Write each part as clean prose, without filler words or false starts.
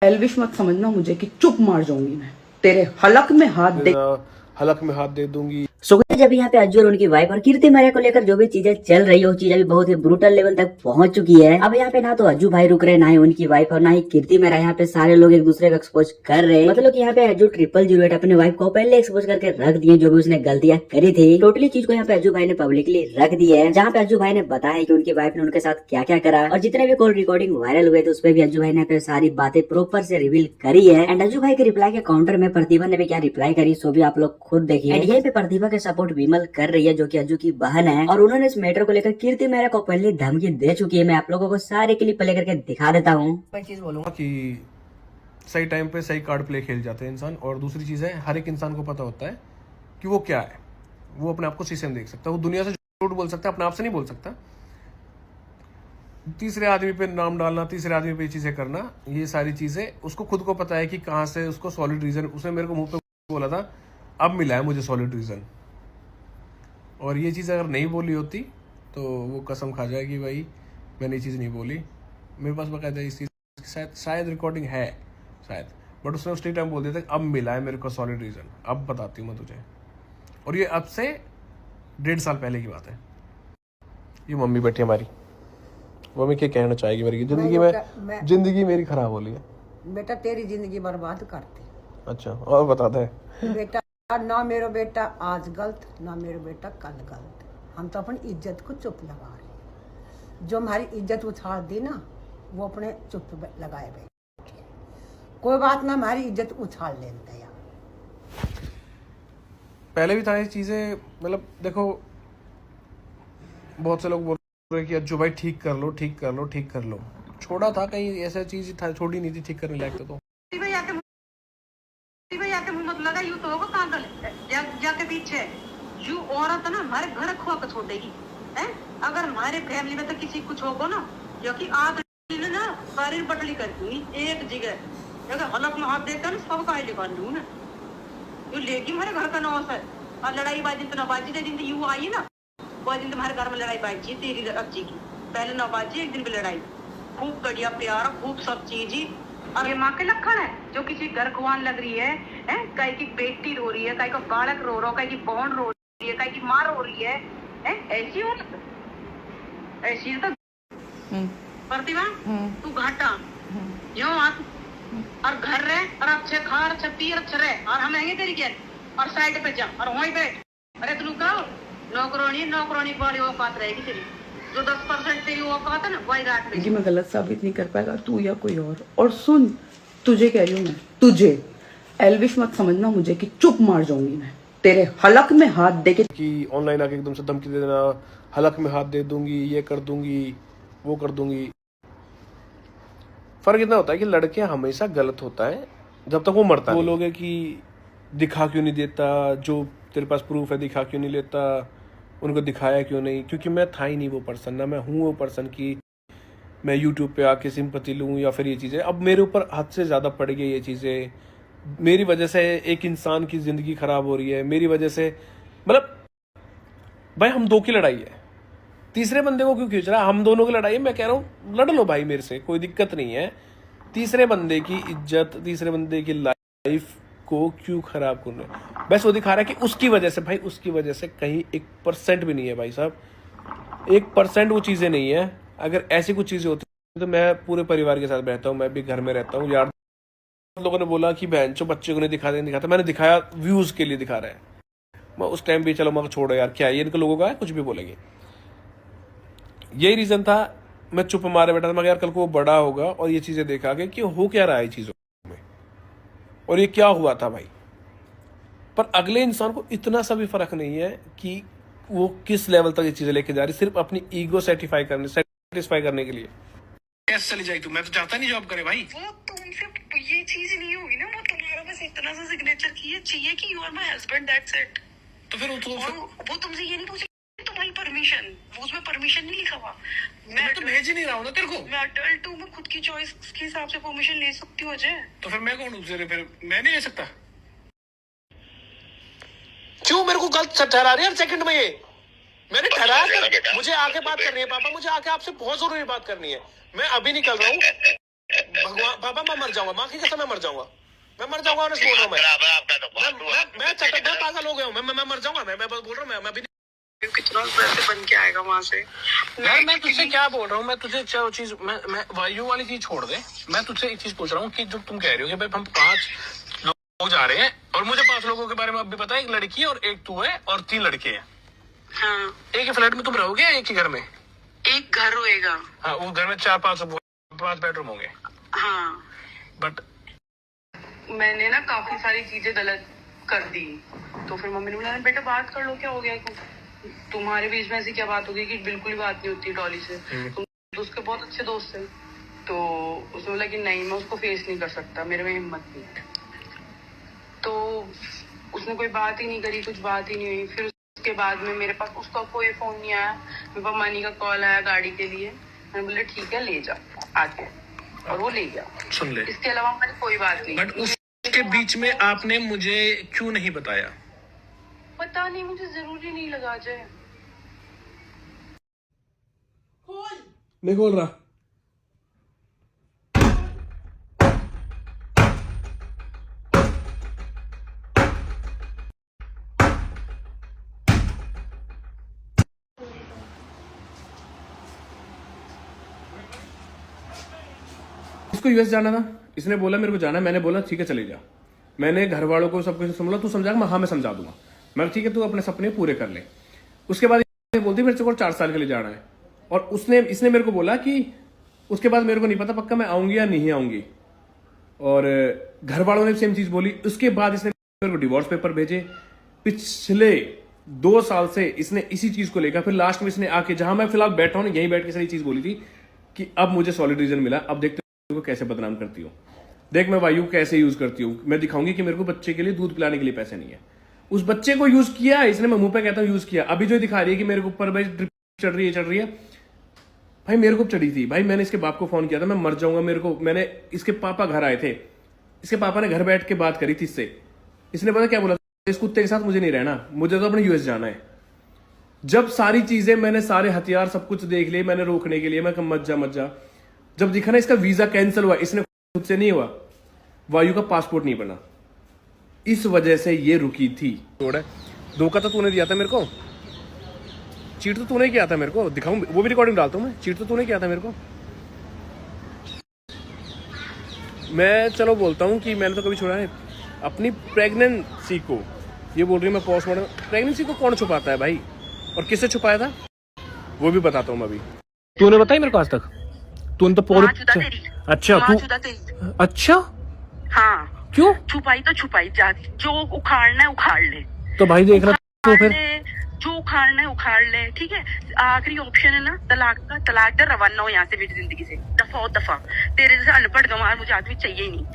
एल्विश मत समझना मुझे कि चुप मार जाऊंगी मैं, तेरे हलक में हाथ दे दूंगी। सो जब यहाँ पे अज्जू और उनकी वाइफ और कीर्ति मैरिया को लेकर जो भी चीजें चल रही है वो चीजें भी बहुत ही ब्रूटल लेवल तक पहुंच चुकी है। अब यहाँ पे ना तो अज्जू भाई रुक रहे, ना ही उनकी वाइफ और ना ही कीर्ति मैरिया। यहाँ पे सारे लोग एक दूसरे को एक्सपोज कर रहे हैं। मतलब कि यहाँ पे अज्जू 008 अपने वाइफ को पहले एक्सपोज करके रख दिए, जो भी उसने गलतियां करी थी। टोटली चीज को यहाँ पे अज्जू भाई ने पब्लिकली रख दी है, जहाँ पे अज्जू भाई ने बताया कि उनकी वाइफ ने उनके साथ क्या क्या करा और जितने भी कॉल रिकॉर्डिंग वायरल हुए थे उस पर भी अज्जू भाई ने यहाँ सारी बातें प्रॉपर से रिवील करी है। एंड अज्जू भाई के रिप्लाई के काउंटर में प्रतिभा ने भी क्या रिप्लाई करी सो भी आप लोग खुद देखिए। एंड यहीं पे प्रतिभा के सपोर्ट विमल कर रही है, जो कि अज्जू की बहन है, और उन्होंने इस मैटर को लेकर कीर्ति मैरिया को पहले धमकी दे चुकी है। मैं आप लोगों को सारे क्लिप प्ले करके दिखा देता हूँ। मैं चीज बोलूंगा कि सही टाइम पे सही कार्ड प्ले खेल जाते हैं इंसान। और दूसरी चीज है, हर एक इंसान को पता होता है कि वो क्या है। वो अपने आप को शीशे में देख सकता है, वो दुनिया से झूठ बोल सकता है, अपने आप से नहीं बोल सकता। तीसरे आदमी पे नाम डालना, तीसरे आदमी पे चीजें करना, ये सारी चीजें उसको खुद को पता है कि कहाँ से उसको सॉलिड रीजन। उसने मेरे को मुंह पे बोला था, अब मिला है मुझे सॉलिड रीजन। और ये चीज़ अगर नहीं बोली होती तो वो कसम खा जाए कि भाई मैंने ये चीज़ नहीं बोली। मेरे पास बकायदा इस चीज़ की शायद रिकॉर्डिंग है शायद, बट उसने उस टाइम बोल दिया था अब मिला है मेरे को सॉलिड रीजन, अब बताती हूँ मैं तुझे। और ये अब से 1.5 साल पहले की बात है। ये मम्मी बैठी हमारी, मम्मी क्या कहना चाहेगी मेरी जिंदगी मेरी खराब हो रही है। बेटा तेरी जिंदगी बर्बाद करती। अच्छा, और बताता है बेटा ना मेरा बेटा आज गलत, ना मेरा बेटा कल गलत। हम तो अपनी इज्जत को चुप लगा रहे हैं। जो हमारी इज्जत उछाल दी ना वो अपने चुप लगाए बैठे। कोई बात ना, हमारी इज्जत उछाल लेते यार। पहले भी था ये चीजें। मतलब देखो, बहुत से लोग बोल रहे कि अज्जू भाई ठीक कर लो, ठीक कर लो, ठीक कर लो। छोड़ा था कहीं ऐसा चीज था, छोड़ी नहीं थी ठीक करने लायक। तो मत लगा यूं तो होगा कागल जाके पीछे यू औरत ना हमारे घर खो के छोड़ देगी है। अगर हमारे फैमिली में तो किसी कुछ होगा ना, जो कि आग ना सारी बटली कर दूंगी एक जगह। अगर हलक में हाथ देकर ना सब का निकाल लूँ ना, यू लेगी हमारे घर का नौस है। और लड़ाई बाजी तो नबाजी दे दिन यू आई ना, वो दिन तुम्हारे घर में लड़ाई बाजी तेरी अच्छी की। पहले नबाजी एक दिन भी लड़ाई, खूब बढ़िया प्यार, खूब सब चीज ही। और ये माँ के लक्षण है जो किसी घर खुआन लग रही है, कहीं की बेटी रो रही है, कहीं का बालक रो रहा, कहीं की बहन रो रही है, कहीं की माँ रो रही है, ऐसी हो ऐसी तो प्रतिभा तू घाटा यो और घर रहे और अच्छे खा और अच्छे पी और अच्छे रहे और हम आएंगे तेरी क्या और साइड पे जा और वहीं बैठ। अरे तू कहो नौकरानी वाली औकात रहेगी तेरी, जो 10% तेरी औकात है ना वही रात में। मैं गलत साबित नहीं कर पाएगा तू या कोई और सुन, तुझे कह रही हूँ मैं, तुझे एल्विश मत समझना मुझे कि चुप मार जाऊंगी मैं, तेरे हलक में हाथ दे के। कि ऑनलाइन आके एकदम से धमकी दे देना, हलक में हाथ दे दूंगी, ये कर दूंगी, वो कर दूंगी। फर्क इतना होता है कि लड़के हमेशा गलत होता है जब तक वो मरता है। वो लोग है कि दिखा क्यों नहीं देता, जो तेरे पास प्रूफ है दिखा क्यों नहीं लेता, उनको दिखाया क्यों नहीं। क्योंकि मैं था ही नहीं वो पर्सन, ना मैं हूँ वो पर्सन की मैं यूट्यूब पे आके सिंपैथी लूँ या फिर ये चीज़ें। अब मेरे ऊपर हद से ज़्यादा पड़ गई ये चीज़ें। मेरी वजह से एक इंसान की ज़िंदगी ख़राब हो रही है, मेरी वजह से। मतलब भाई हम दो की लड़ाई है, तीसरे बंदे को क्यों खींच रहा है? हम दोनों की लड़ाई है। मैं कह रहा हूँ लड़ लो भाई मेरे से, कोई दिक्कत नहीं है। तीसरे बंदे की इज्जत, तीसरे बंदे की लाइफ को क्यों खराब करना है? बस वो दिखा रहा है कि उसकी वजह से, भाई उसकी वजह से कहीं 1% भी नहीं है भाई साहब, 1% वो चीज़ें नहीं है। अगर ऐसी कुछ चीज़ें होती तो मैं पूरे परिवार के साथ रहता हूँ, मैं भी घर में रहता हूँ यार। लोगों ने बोला कि बहन चो बच्चे को नहीं दिखाता, मैंने दिखाया व्यूज के लिए दिखा रहा है। मैं उस टाइम भी चलो मैं छोड़ो यार, क्या ये इनके लोगों का है, कुछ भी बोलेंगे। यही रीजन था, मैं चुप मारे बैठा था। मगर यार कल को वो बड़ा होगा और ये चीजें देखा कि हो क्या रहा है चीजों में और ये क्या हुआ था भाई। पर अगले इंसान को इतना सा भी फर्क नहीं है कि वो किस लेवल तक ये चीजें लेके जा रही, सिर्फ अपनी ईगो सेटिस्फाई करने के लिए। कैसे चली जाएगी तू? मैं तो चाहता नहीं जॉब करे भाई। वो तुमसे ये चीज नहीं होगी ना, वो तुम्हारा बस इतना सा सिग्नेचर चाहिए कि you are my husband, that's it. तो फिर वो तुमसे ये नहीं पूछे तुम्हारी परमिशन, वो उसमें परमिशन नहीं लिखा हुआ। मैं तो भेज ही नहीं रहा हूँ ना तेरे को। मैं अडल्ट हूँ, मैं खुद की चॉइस के हिसाब से परमिशन ले सकती हूँ अजय। तो फिर मैं कौन हूँ? फिर मैं नहीं ले सकता? क्यों मेरे को गलत ठहरा रही है सेकंड में? ये मैंने ठहराया, मुझे आके बात करनी है पापा, मुझे आके आपसे बहुत जरूरी बात करनी है। मैं अभी निकल रहा हूँ। भगवान पापा मैं मर जाऊंगा, माँ की कसम मैं मर जाऊंगा, मैं मर जाऊंगा, बोल रहा हूँ मैं पागल हो गया हूँ, मैं मर जाऊंगा, मैं बस बोल रहा हूँ मैं भी कितना पैसे बन के आएगा वहां से। यार मैं तुझसे क्या बोल रहा हूँ, मैं तुझे चीज मैं वायु वाली चीज छोड़ दे, मैं तुझसे एक चीज पूछ रहा हूँ कि जो तुम कह रहे हो कि भाई हम 5 लोग जा रहे हैं और मुझे 5 लोगों के बारे में अब भी पता है, 1 लड़की है और 1 तू है और 3 लड़के हैं। हाँ, एक ही फ्लैट में तुम रहोगे या एक ही घर में? एक घर होएगा। हाँ, वो घर में 4-5 बेडरूम होंगे। हाँ, बट मैंने ना काफी सारी चीजें गलत कर दी, तो फिर मम्मी ने बोला बेटा बात कर लो, क्या हो गया, तुम्हारे बीच में ऐसी क्या बात हो गई कि बिल्कुल ही बात नहीं होती डॉली से, तुम तो उसके बहुत अच्छे दोस्त थे। तो उसने बोला कि नहीं मैं उसको फेस नहीं कर सकता, मेरे में हिम्मत नहीं। तो उसने कोई बात ही नहीं करी, कुछ बात ही नहीं हुई। फिर उसके बाद में मेरे पास उसका कोई फोन नहीं आया, मेरे पास मनी का कॉल आया गाड़ी के लिए, मैंने बोला ठीक है ले जा आके, और वो ले गया। सुन ले, इसके अलावा हमारी कोई बात नहीं। बट उसके बीच में आपने मुझे क्यों नहीं बताया? पता नहीं, मुझे जरूरी नहीं लगा अजय। नहीं खोल रहा। इसको यूएस जाना था, इसने बोला मेरे को जाना है, मैंने बोला ठीक है चले जा। मैंने घर वालों को सब कुछ समझा, तू समझा? हाँ मैं समझा दूंगा। मैं ठीक है तू अपने सपने पूरे कर ले। उसके बाद बोलती मेरे को 4 साल के लिए जाना है, और इसने मेरे को बोला कि उसके बाद मेरे को नहीं पता पक्का मैं आऊंगी या नहीं आऊंगी, और घर वालों ने सेम चीज बोली। उसके बाद इसने मेरे को डिवोर्स पेपर भेजे। पिछले 2 साल से इसने इसी चीज को लेकर, फिर लास्ट में इसने आके जहां मैं फिलहाल बैठा हूं यहीं बैठ के सारी चीज बोली थी कि अब मुझे सॉलिड रीजन मिला, अब देखते को कैसे बदनाम करती हूँ, देख मैं वायु कैसे यूज करती हूँ, मैं दिखाऊंगी कि मेरे को बच्चे के लिए दूध पिलाने के लिए पैसे नहीं है। उस बच्चे को यूज किया इसने, मैं मुंह पे कहता हूँ यूज किया। अभी जो दिखा रही है कि मेरे को ऊपर भाई ड्रिप चढ़ रही है, भाई मेरे को चढ़ी थी भाई। मैंने इसके बाप को फोन किया था, मैं मर जाऊंगा, मैंने इसके पापा घर आए थे, इसके पापा ने घर बैठ के बात करी थी इससे। इसने पता क्या बोला, इस कुत्ते के साथ मुझे नहीं रहना, मुझे तो अपने यूएस जाना है। जब सारी चीजें मैंने, सारे हथियार सब कुछ देख लिए मैंने रोकने के लिए, मैं कहा मत जा। जब दिखा ना इसका वीजा कैंसिल हुआ, इसने खुद से नहीं हुआ, वायु का पासपोर्ट नहीं बना, इस वजह से ये रुकी थी। धोखा तो तूने दिया था मेरे को, चीट तो तूने किया था मेरे को, दिखाऊं वो भी रिकॉर्डिंग डालता हूं मैं, चीट तो तूने किया था मेरे को। मैं चलो बोलता हूं कि मैंने तो कभी छोड़ा है अपनी प्रेगनेंसी को। ये बोल रही है मैं पोस्टमार्टम, प्रेगनेंसी को कौन छुपाता है भाई, और किससे छुपाया था वो भी बताता हूं मैं अभी। तूने बताई मेरे को आज तक? तूने तो पूरी अच्छा हाँ क्यों छुपाई तो छुपाई जाती, जो उखाड़ना है उखाड़ ले। तो भाई देख रहा तो फिर जो उखाड़ना है उखाड़ ले, ठीक है। आखिरी ऑप्शन है ना तलाक का, तलाक दे, रवाना हो यहाँ से मेरी जिंदगी से, दफा। तेरे जैसा अनपढ़ गंवार मुझे आदमी चाहिए ही नहीं।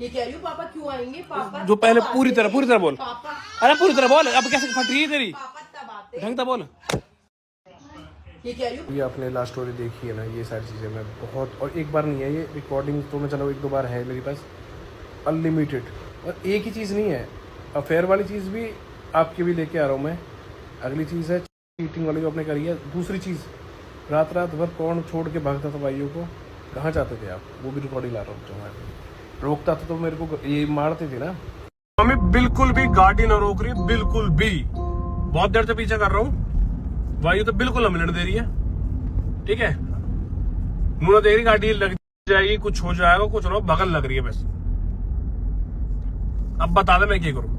ये कह रही हूँ पापा क्यों आएंगे, पापा जो पहले पूरी तरह बोल, अरे पूरी तरह बोल, अब कैसे फट रही है तेरी, ढंग से बोल। ये कह रही हूँ ये आपने लास्ट स्टोरी देखी है ना, ये सारी चीज़ें मैं बहुत, और एक बार नहीं है ये रिकॉर्डिंग तो मैं चलो 1-2 बार है मेरे पास अनलिमिटेड। और एक ही चीज़ नहीं है, अफेयर वाली चीज़ भी आपके भी लेके आ रहा हूँ मैं। अगली चीज़ है चीटिंग वाली जो आपने करी है। दूसरी चीज़, रात भर कौन छोड़ के भागता था भाइयों को, कहाँ जाते थे आप, वो भी रिकॉर्डिंग ला रहा हूँ। जो मैं रोकता था तो मेरे को ये मारते थे ना। मम्मी बिल्कुल भी गाड़ी ना रोक रही, बिल्कुल भी, बहुत देर से पीछा कर रहा हूँ। वायु तो बिल्कुल मिलने दे रही है, ठीक है, मुझे देख रही गाड़ी लग जाएगी, कुछ हो जाएगा, कुछ हो, बगल लग रही है बस। अब बता दे मैं क्या करूं।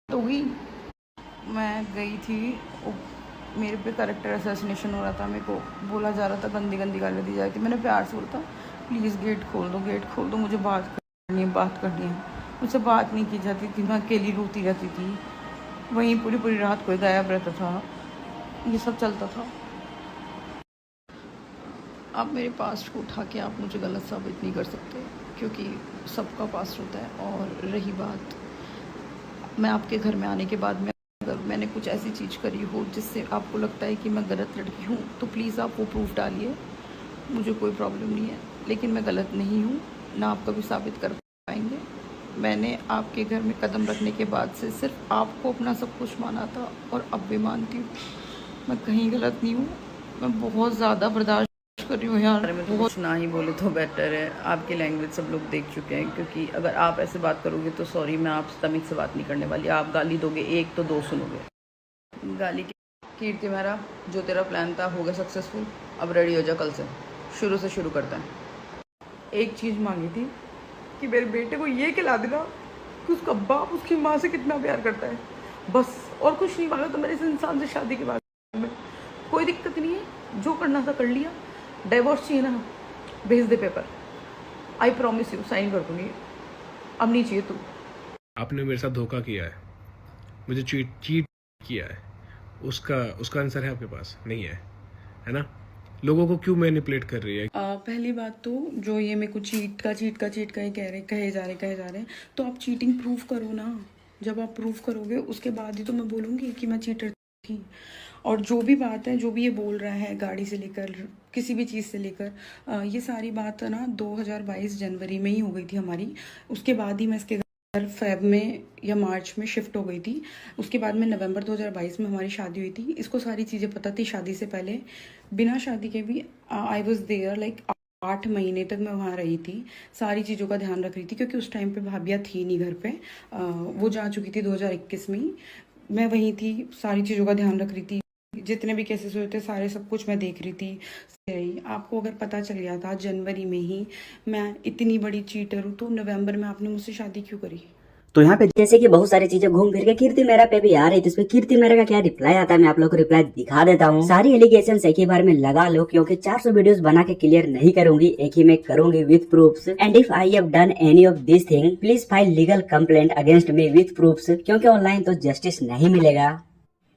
तो गई, मैं गई थी, मेरे पे कैरेक्टर असैसिनेशन हो रहा था, मेरे को बोला जा रहा था, गंदी गाली दी जा रही थी। मैंने प्यार से बोला था प्लीज़ गेट खोल दो, मुझे बात करनी है। मुझसे बात नहीं की जाती थी, मैं अकेली रोती रहती थी, वहीं पूरी रात कोई गायब रहता था, ये सब चलता था। आप मेरे पास्ट को उठा के आप मुझे गलत साबित नहीं कर सकते, क्योंकि सबका पास्ट होता है। और रही बात, मैं आपके घर में आने के बाद में अगर मैंने कुछ ऐसी चीज़ करी हो जिससे आपको लगता है कि मैं गलत लड़की हूँ, तो प्लीज़ आप वो प्रूफ डालिए, मुझे कोई प्रॉब्लम नहीं है। लेकिन मैं गलत नहीं हूँ, ना आप कभी साबित कर पाएंगे। मैंने आपके घर में कदम रखने के बाद से सिर्फ आपको अपना सब कुछ माना था, और अब भी मानती हूँ। मैं कहीं गलत नहीं हूँ, मैं बहुत ज़्यादा बर्दाश्त कर रही हूँ यार। मैं तो कुछ ना ही बोले तो बेटर है। आपकी लैंग्वेज सब लोग देख चुके हैं, क्योंकि अगर आप ऐसे बात करोगे तो सॉरी, मैं आपसे तमीज़ से बात नहीं करने वाली। आप गाली दोगे एक तो दो सुनोगे। गाली कीर्ति मेहरा, जो तेरा प्लान था हो गया सक्सेसफुल। अब रेडी हो जा, कल से शुरू करते हैं। एक चीज़ मांगी थी कि मेरे बेटे को ये खिला देना कि उसका बाप उसकी माँ से कितना प्यार करता है, बस। और कुछ नहीं मांगा। तो मेरे इस इंसान से शादी के बाद में कोई दिक्कत नहीं है, जो करना था कर लिया। डाइवोर्स चाहिए ना, भेज दे paper, I promise you, sign कर दूँगी। अब नहीं चाहिए तू। आपने मेरे साथ धोखा किया है, मुझे चीट किया है, उसका आंसर है आपके पास नहीं है ना? लोगों को क्यों मैनिपुलेट कर रही है? पहली बात तो जो ये मेरे को चीट का ही कहे जा रहे हैं, तो आप चीटिंग प्रूव करो ना। जब आप प्रूव करोगे उसके बाद ही तो मैं बोलूँगी कि मैं चीटर थी। और जो भी बात है, जो भी ये बोल रहा है, गाड़ी से लेकर किसी भी चीज़ से लेकर, ये सारी बात ना 2022 जनवरी में ही हो गई थी हमारी। उसके बाद ही मैं इसके घर फेब में या मार्च में शिफ्ट हो गई थी। उसके बाद में नवंबर 2022 में हमारी शादी हुई थी। इसको सारी चीज़ें पता थी शादी से पहले। बिना शादी के भी आई वॉज देयर, लाइक 8 महीने तक मैं वहाँ रही थी। सारी चीज़ों का ध्यान रख रही थी, क्योंकि उस टाइम पे भाभिया थी नहीं घर पे। वो जा चुकी थी 2021 में ही। मैं वहीं थी, सारी चीज़ों का ध्यान रख रही थी। जितने भी केसेस हुए थे सारे सब कुछ मैं देख रही थी। आपको अगर पता चल गया था जनवरी में ही मैं इतनी बड़ी चीटर हूँ, तो नवंबर में आपने मुझसे शादी क्यों करी? तो यहाँ पे जैसे कि बहुत सारी चीजें घूम फिर के कीर्ति मेहरा पे भी आ रही थी। इसमें कीर्ति मेहरा का क्या रिप्लाई आता है, मैं आप लोगों को रिप्लाई दिखा देता हूँ। सारी एलिगेशन एक ही बार में लगा लो, क्योंकि 400 वीडियोस बना के क्लियर नहीं करूंगी, एक ही में करूंगी with proofs. And if I have done any of this thing, please file legal complaint against me with proofs, क्योंकि ऑनलाइन तो जस्टिस नहीं मिलेगा।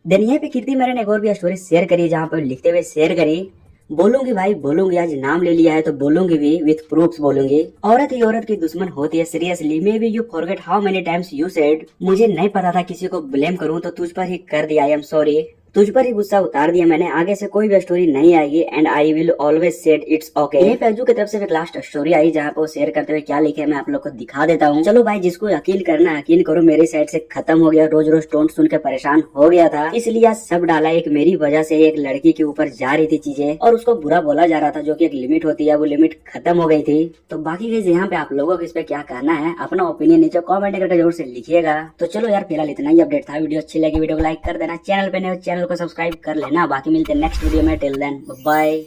देन यहाँ पे कीर्ति मेहरा ने एक और भी स्टोरी शेयर करी, जहाँ पर लिखते हुए शेयर करी, बोलूंगी भाई बोलूंगी, आज नाम ले लिया है तो बोलूंगी भी, विथ प्रूफ्स बोलूंगी। औरत ही औरत की दुश्मन होती है, seriously. May be you forget how many times you said, मुझे नहीं पता था किसी को ब्लेम करूं तो तुझ पर ही कर दिया, आई एम सॉरी। तुझ पर ही गुस्सा उतार दिया मैंने, आगे से कोई भी स्टोरी नहीं आएगी। And I will always said it's okay. यहीं पे अज्जू की तरफ से एक लास्ट स्टोरी आई, जहाँ पे वो शेयर करते हुए क्या लिखे मैं आप लोग को दिखा देता हूँ। चलो भाई, जिसको यकीन करना है यकीन करो, मेरी साइड से खत्म हो गया। रोज रोज टोन सुन के परेशान हो गया था, इसलिए आज सब डाला। एक मेरी वजह से एक लड़की के ऊपर जा रही थी चीजें, और उसको बुरा बोला जा रहा था, जो की एक लिमिट होती है, वो लिमिट खत्म हो गई थी। तो बाकी गाइस यहाँ पे आप लोगों को इस पे क्या करना है, अपना ओपिनियन नीचे कॉमेंट करके जरूर से लिखिएगा। तो चलो यार, फिलहाल इतना ही अपडेट था। वीडियो अच्छी लगी वीडियो को लाइक कर देना, चैनल पे नए चैनल को सब्सक्राइब कर लेना। बाकी मिलते हैं नेक्स्ट वीडियो में, टिल देन बाय।